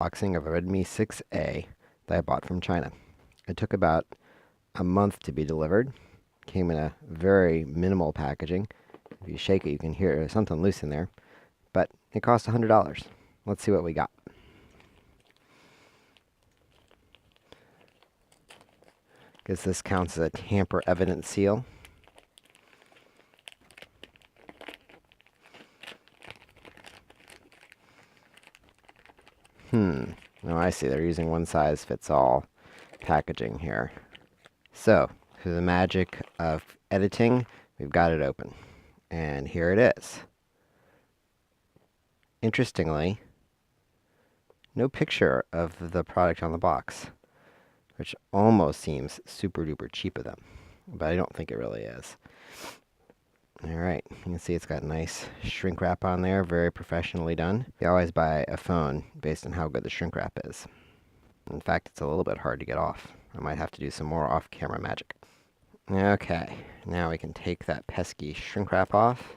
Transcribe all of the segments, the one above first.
Unboxing of a Redmi 6A that I bought from China. It took about a month to be delivered. Came in a very minimal packaging. If you shake it, you can hear there's something loose in there. But it cost $100. Let's see what we got. Guess this counts as a tamper evidence seal. Oh, I see. They're using one size fits all packaging here. So, through the magic of editing, we've got it open. And here it is. Interestingly, no picture of the product on the box, which almost seems super duper cheap of them, but I don't think it really is. Alright, you can see it's got nice shrink wrap on there, very professionally done. You always buy a phone based on how good the shrink wrap is. In fact, it's a little bit hard to get off. I might have to do some more off-camera magic. Okay, now we can take that pesky shrink wrap off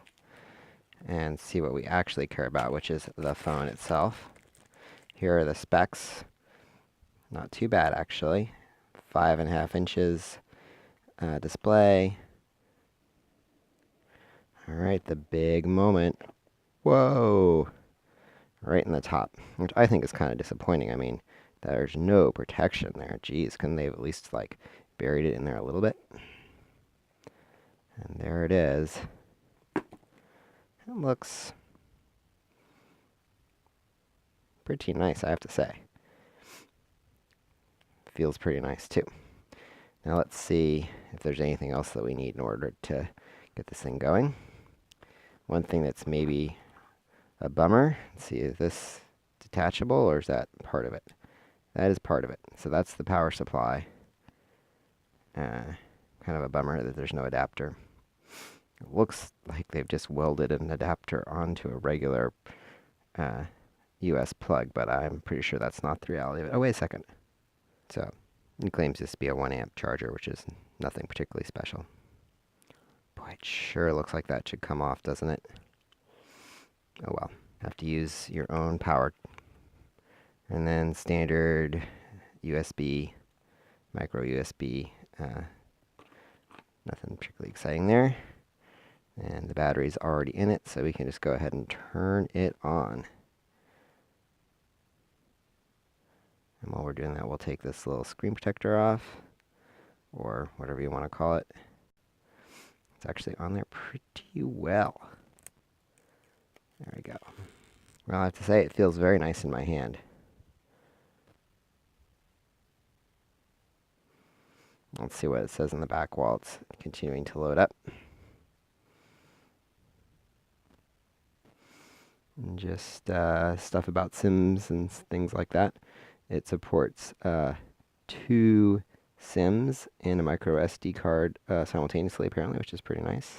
and see what we actually care about, which is the phone itself. Here are the specs. Not too bad, actually. 5.5 inches display. Alright, the big moment. Whoa! Right in the top, which I think is kind of disappointing. I mean, there's no protection there. Geez, couldn't they have at least, like, buried it in there a little bit? And there it is. It looks pretty nice, I have to say. Feels pretty nice, too. Now let's see if there's anything else that we need in order to get this thing going. One thing that's maybe a bummer, let's see, is this detachable or is that part of it? That is part of it. So that's the power supply. Kind of a bummer that there's no adapter. It looks like they've just welded an adapter onto a regular US plug, but I'm pretty sure that's not the reality of it. Oh, wait a second. So, it claims this to be a 1 amp charger, which is nothing particularly special. Boy, it sure looks like that should come off, doesn't it? Oh well. Have to use your own power. And then standard USB, micro USB. Nothing particularly exciting there. And the battery's already in it, so we can just go ahead and turn it on. And while we're doing that, we'll take this little screen protector off, or whatever you want to call it. It's actually on there pretty well. There we go. Well, I have to say, it feels very nice in my hand. Let's see what it says in the back while it's continuing to load up. And just stuff about SIMs and things like that. It supports 2 SIMs and a micro SD card simultaneously, apparently, which is pretty nice.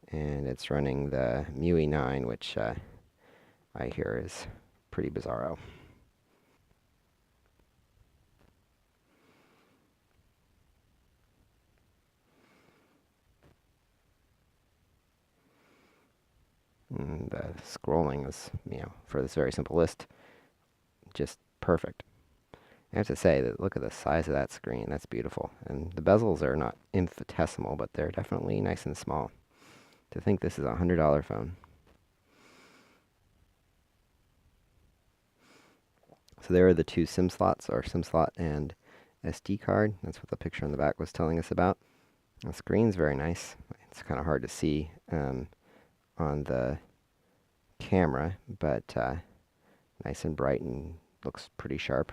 And it's running the MIUI 9, which I hear is pretty bizarro. And the scrolling is, for this very simple list, just perfect. I have to say that look at the size of that screen. That's beautiful. And the bezels are not infinitesimal, but they're definitely nice and small. To think this is a $100 phone. So there are the 2 SIM slots, or SIM slot and SD card. That's what the picture on the back was telling us about. The screen's very nice. It's kind of hard to see on the camera, but nice and bright and looks pretty sharp.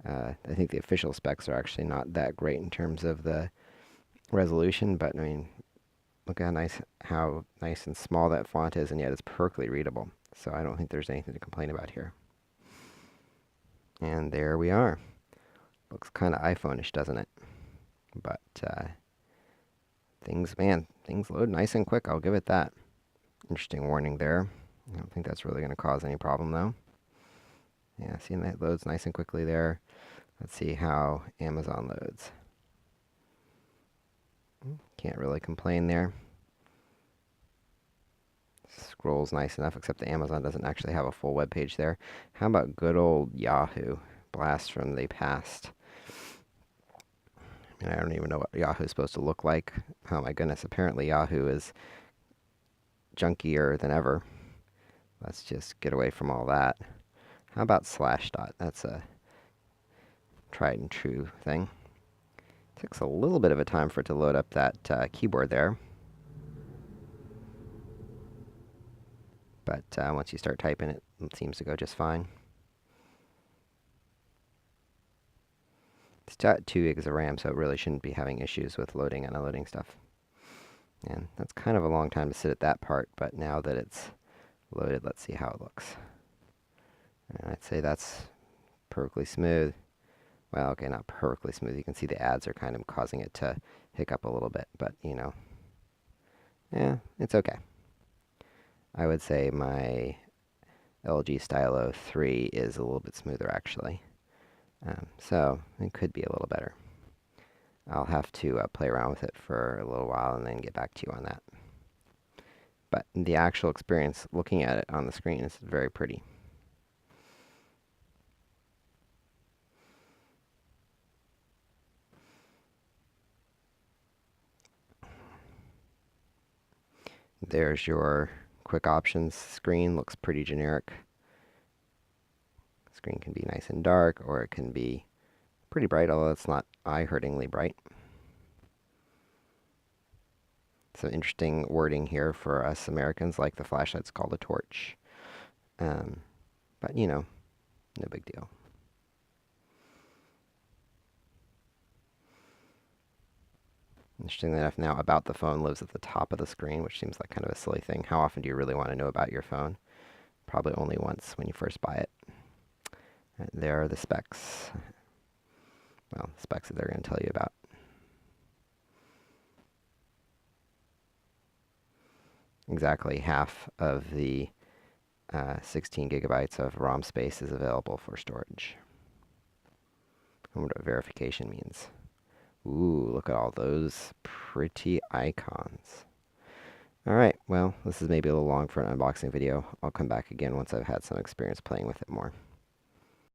I think the official specs are actually not that great in terms of the resolution, but I mean, look how nice and small that font is, and yet it's perfectly readable. So I don't think there's anything to complain about here. And there we are. Looks kind of iPhone-ish, doesn't it? But things load nice and quick. I'll give it that. Interesting warning there. I don't think that's really going to cause any problem, though. Yeah, see, that loads nice and quickly there. Let's see how Amazon loads. Can't really complain there. Scrolls nice enough, except the Amazon doesn't actually have a full web page there. How about good old Yahoo? Blast from the past. I don't even know what Yahoo is supposed to look like. Oh my goodness, apparently Yahoo is junkier than ever. Let's just get away from all that. How about Slashdot? That's a tried and true thing. Takes a little bit of a time for it to load up that keyboard there. But once you start typing, it seems to go just fine. It's got 2 gigs of RAM, so it really shouldn't be having issues with loading and unloading stuff. And that's kind of a long time to sit at that part, but now that it's loaded, let's see how it looks. And I'd say that's perfectly smooth. Well, okay, not perfectly smooth. You can see the ads are kind of causing it to hiccup a little bit, but, you know, yeah, it's okay. I would say my LG Stylo 3 is a little bit smoother, actually. So it could be a little better. I'll have to play around with it for a little while and then get back to you on that. But the actual experience looking at it on the screen is very pretty. There's your quick options screen. Looks pretty generic. Screen can be nice and dark, or it can be pretty bright, although it's not eye-hurtingly bright. Some interesting wording here for us Americans, like the flashlight's called a torch. But, you know, no big deal. Interestingly enough, now About the Phone lives at the top of the screen, which seems like kind of a silly thing. How often do you really want to know about your phone? Probably only once when you first buy it. And there are the specs. Well, the specs that they're going to tell you about. Exactly half of the 16 gigabytes of ROM space is available for storage. I wonder what verification means. Ooh, look at all those pretty icons. Alright, well, this is maybe a little long for an unboxing video. I'll come back again once I've had some experience playing with it more.